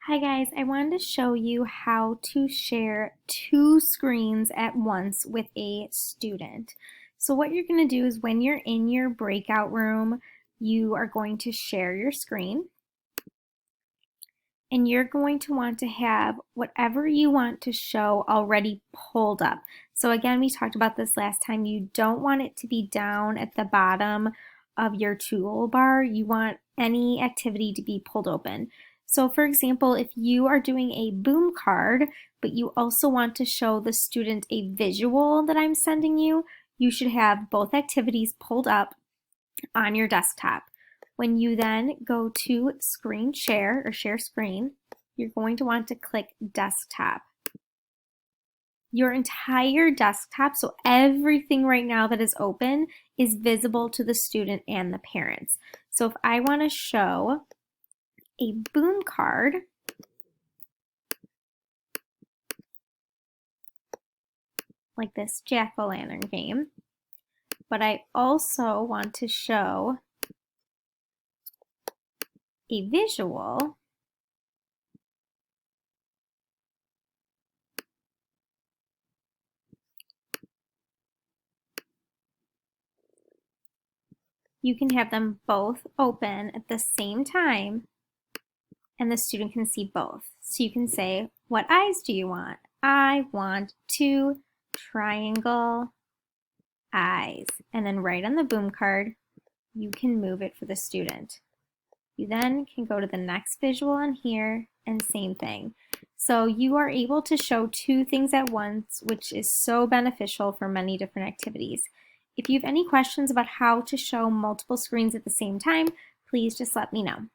Hi guys, I wanted to show you how to share two screens at once with a student. So what you're going to do is when you're in your breakout room, you are going to share your screen and you're going to want to have whatever you want to show already pulled up. So again, we talked about this last time. You don't want it to be down at the bottom of your toolbar. You want any activity to be pulled open. So for example, if you are doing a boom card, but you also want to show the student a visual that I'm sending you, you should have both activities pulled up on your desktop. When you then go to screen share or share screen, you're going to want to click desktop. Your entire desktop, so everything right now that is open, is visible to the student and the parents. So if I want to show a boom card, like this jack-o'-lantern game, but I also want to show a visual, you can have them both open at the same time and the student can see both. So you can say, what eyes do you want? I want two triangle eyes. And then right on the boom card, you can move it for the student. You then can go to the next visual on here and same thing. So you are able to show two things at once, which is so beneficial for many different activities. If you have any questions about how to show multiple screens at the same time, please just let me know.